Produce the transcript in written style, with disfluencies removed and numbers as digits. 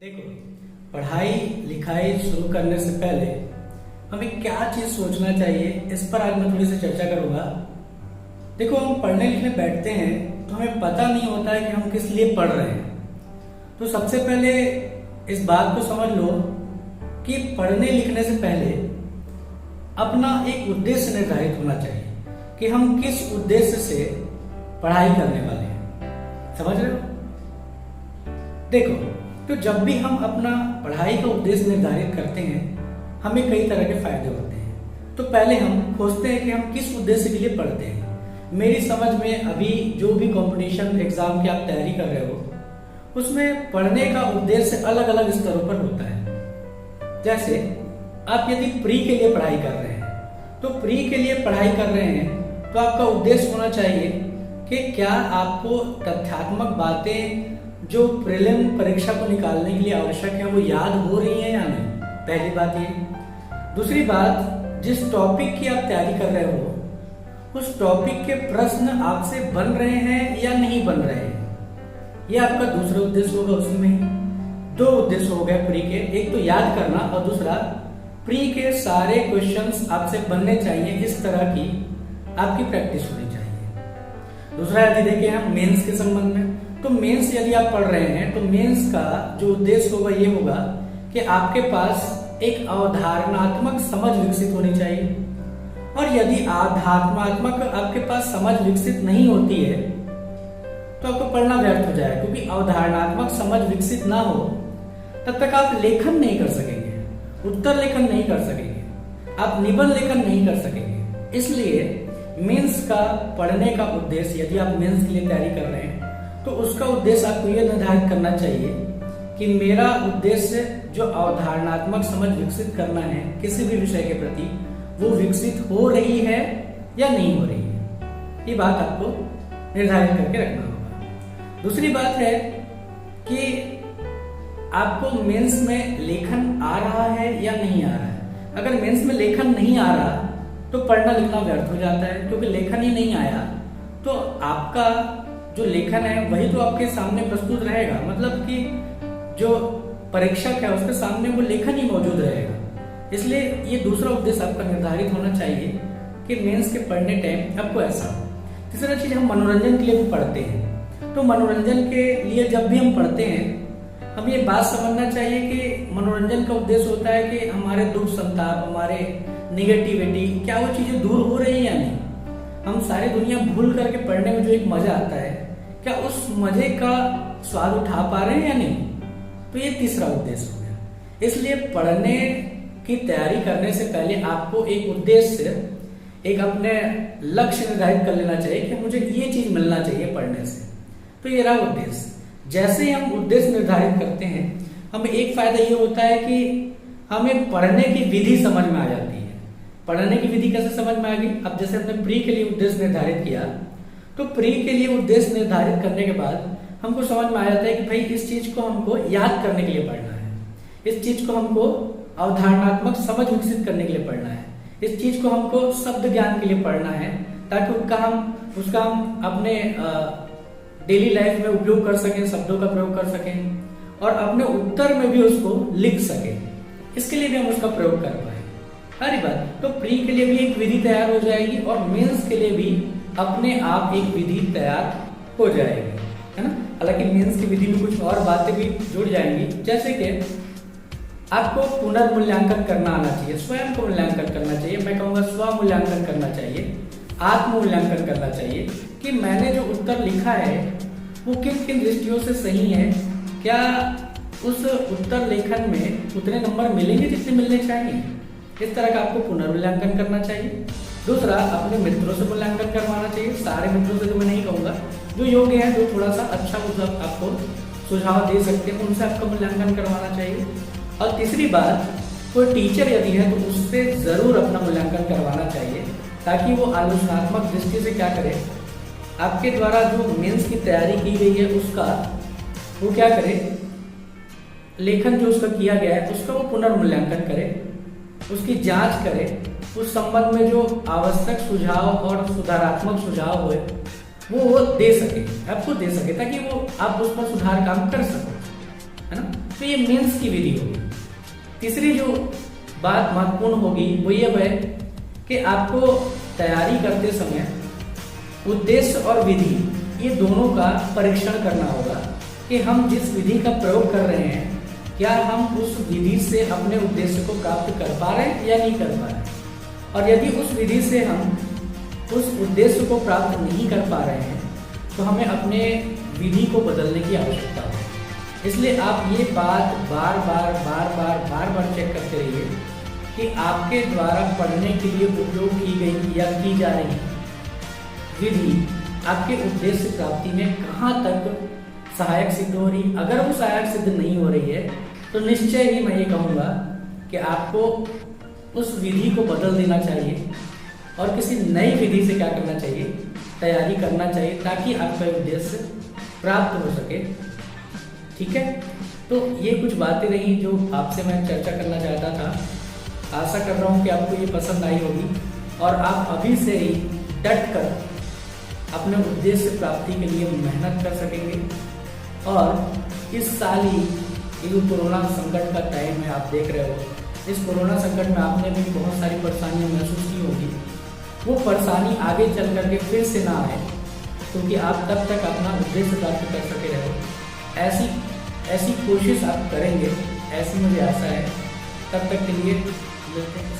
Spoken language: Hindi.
देखो, पढ़ाई लिखाई शुरू करने से पहले हमें क्या चीज सोचना चाहिए, इस पर आज मैं थोड़ी सी चर्चा करूंगा। देखो, हम पढ़ने लिखने बैठते हैं तो हमें पता नहीं होता है कि हम किस लिए पढ़ रहे हैं। तो सबसे पहले इस बात को समझ लो कि पढ़ने लिखने से पहले अपना एक उद्देश्य निर्धारित होना चाहिए कि हम किस उद्देश्य से पढ़ाई करने वाले हैं। समझ रहे हो? देखो, तो जब भी हम अपना पढ़ाई का उद्देश्य निर्धारित करते हैं, हमें कई तरह के फायदे होते हैं। तो पहले हम खोजते हैं कि हम किस उद्देश्य के लिए पढ़ते हैं। मेरी समझ में अभी जो भी कंपटीशन एग्जाम की आप तैयारी कर रहे हो, उसमें पढ़ने का उद्देश्य अलग अलग स्तरों पर होता है। जैसे आप यदि प्री के लिए पढ़ाई कर रहे हैं, तो प्री के लिए पढ़ाई कर रहे हैं तो आपका उद्देश्य होना चाहिए कि क्या आपको तथ्यात्मक बातें जो प्रीलिम परीक्षा को निकालने के लिए आवश्यक है वो याद हो रही है या नहीं। पहली बात ये। दूसरी बात, जिस टॉपिक की आप तैयारी कर रहे हो उस टॉपिक के प्रश्न आपसे बन रहे हैं या नहीं बन रहे हैं, ये आपका दूसरा उद्देश्य होगा। उसी में दो उद्देश्य हो गए प्री के, एक तो याद करना और दूसरा प्री के सारे क्वेश्चंस आपसे बनने चाहिए, इस तरह की आपकी प्रैक्टिस होनी चाहिए। दूसरा यदि देखें हम मेंस के संबंध में, तो मेंस यदि आप पढ़ रहे हैं तो मेंस का जो उद्देश्य होगा ये होगा कि आपके पास एक अवधारणात्मक समझ विकसित होनी चाहिए। और यदि अवधारणात्मक आपके पास समझ विकसित नहीं होती है तो आपको पढ़ना व्यर्थ हो जाएगा, क्योंकि अवधारणात्मक समझ विकसित ना हो तब तक आप लेखन नहीं कर सकेंगे, उत्तर लेखन नहीं कर सकेंगे, आप निबंध लेखन नहीं कर सकेंगे। इसलिए मेंस का पढ़ने का उद्देश्य, यदि आप मेंस के लिए तैयारी कर रहे हैं तो उसका उद्देश्य आपको यह निर्धारित करना चाहिए कि मेरा उद्देश्य जो अवधारणात्मक समझ विकसित करना है किसी भी विषय के प्रति, वो विकसित हो रही है या नहीं हो रही है। ये बात आपको निर्धारित करके रखना होगा। दूसरी बात है कि आपको मेंस में लेखन आ रहा है या नहीं आ रहा है। अगर मेंस में लेखन नहीं आ रहा तो पढ़ना लिखना व्यर्थ हो जाता है, क्योंकि लेखन ही नहीं आया तो आपका जो लेखन है वही तो आपके सामने प्रस्तुत रहेगा, मतलब कि जो परीक्षक है उसके सामने वो लेखन ही मौजूद रहेगा। इसलिए ये दूसरा उद्देश्य आपका निर्धारित होना चाहिए कि मेंस के पढ़ने टाइम आपको ऐसा हो। तीसरा चीज, हम मनोरंजन के लिए भी पढ़ते हैं। तो मनोरंजन के लिए जब भी हम पढ़ते हैं, हमें ये बात समझना चाहिए कि मनोरंजन का उद्देश्य होता है कि हमारे दुख संताप, हमारे निगेटिविटी, क्या वो चीजें दूर हो रही है या नहीं। हम सारी दुनिया भूल करके पढ़ने में जो एक मजा आता है, क्या उस मजे का स्वाद उठा पा रहे हैं या नहीं। तो ये तीसरा उद्देश्य हो गया। इसलिए पढ़ने की तैयारी करने से पहले आपको एक उद्देश्य, एक अपने लक्ष्य निर्धारित कर लेना चाहिए कि मुझे ये चीज मिलना चाहिए पढ़ने से। तो ये रहा उद्देश्य। जैसे ही हम उद्देश्य निर्धारित करते हैं, हमें एक फायदा ये होता है कि हमें पढ़ने की विधि समझ में आ जाती है। पढ़ने की विधि कैसे समझ में आ गई? अब जैसे हमने प्री के लिए उद्देश्य निर्धारित किया, तो प्री के लिए उद्देश्य निर्धारित करने के बाद हमको समझ में आ जाता है कि भाई इस चीज को हमको याद करने के लिए पढ़ना है, इस चीज को हमको अवधारणात्मक समझ विकसित करने के लिए पढ़ना है, इस चीज को हमको शब्द ज्ञान के लिए पढ़ना है, ताकि उसका हम अपने डेली लाइफ में उपयोग कर सकें, शब्दों का प्रयोग कर सकें और अपने उत्तर में भी उसको लिख सकें। इसके लिए भी हम उसका प्रयोग कर पाए। सारी बात तो प्री के लिए भी एक विधि तैयार हो जाएगी और मेंस के लिए भी अपने आप एक विधि तैयार हो जाएगी, है ना। हालांकि मेंस की विधि में कुछ और बातें भी जुड़ जाएंगी, जैसे कि आपको पुनर्मूल्यांकन करना आना चाहिए, स्वयं को मूल्यांकन करना चाहिए। मैं कहूँगा स्व मूल्यांकन करना चाहिए, आत्म मूल्यांकन करना चाहिए कि मैंने जो उत्तर लिखा है वो किन किन दृष्टियों से सही है, क्या उस उत्तर लेखन में उतने नंबर मिलेंगे जितने मिलने चाहिए। इस तरह का आपको पुनर्मूल्यांकन करना चाहिए। दूसरा, अपने मित्रों से मूल्यांकन करवाना चाहिए। सारे मित्रों से तो मैं नहीं कहूँगा, जो योग्य है, जो थोड़ा सा अच्छा मतलब आपको सुझाव दे सकते हैं, उनसे आपको मूल्यांकन करवाना चाहिए। और तीसरी बात, कोई टीचर यदि है तो उससे जरूर अपना मूल्यांकन करवाना चाहिए, ताकि वो आलोचनात्मक दृष्टि से क्या करे, आपके द्वारा जो मेंस की तैयारी की गई है उसका वो क्या करे, लेखन जो उसका किया गया है उसका वो पुनर्मूल्यांकन करे, उसकी जांच करे, उस संबंध में जो आवश्यक सुझाव और सुधारात्मक सुझाव हुए वो दे सके, आपको दे सके, ताकि वो आप उस पर सुधार काम कर सको। है ना। तो ये मेंस की विधि होगी। तीसरी जो बात महत्वपूर्ण होगी वो ये है कि आपको तैयारी करते समय उद्देश्य और विधि ये दोनों का परीक्षण करना होगा कि हम जिस विधि का प्रयोग कर रहे हैं क्या हम उस विधि से अपने उद्देश्य को प्राप्त कर पा रहे हैं या नहीं कर पा रहे हैं। और यदि उस विधि से हम उस उद्देश्य को प्राप्त नहीं कर पा रहे हैं तो हमें अपने विधि को बदलने की आवश्यकता है। इसलिए आप ये बात बार बार चेक करते रहिए कि आपके द्वारा पढ़ने के लिए उपयोग की गई या की जा रही विधि आपके उद्देश्य प्राप्ति में कहाँ तक सहायक सिद्ध हो रही। अगर वो सहायक सिद्ध नहीं हो रही है तो निश्चय ही मैं ये कहूँगा कि आपको उस विधि को बदल देना चाहिए और किसी नई विधि से क्या करना चाहिए, तैयारी करना चाहिए ताकि आपका उद्देश्य प्राप्त हो सके। ठीक है, तो ये कुछ बातें रही जो आपसे मैं चर्चा करना चाहता था। आशा कर रहा हूँ कि आपको ये पसंद आई होगी और आप अभी से ही डट कर अपने उद्देश्य प्राप्ति के लिए मेहनत कर सकेंगे। और इस साल ही ये जो कोरोना संकट का टाइम है आप देख रहे हो, इस कोरोना संकट में आपने भी बहुत सारी परेशानियां महसूस की होगी। वो परेशानी आगे चल करके फिर से ना आए क्योंकि आप तब तक अपना उद्देश्य प्राप्त कर सके रहो। ऐसी कोशिश आप करेंगे, ऐसी मुझे आशा है। तब तक के लिए मिलते हैं।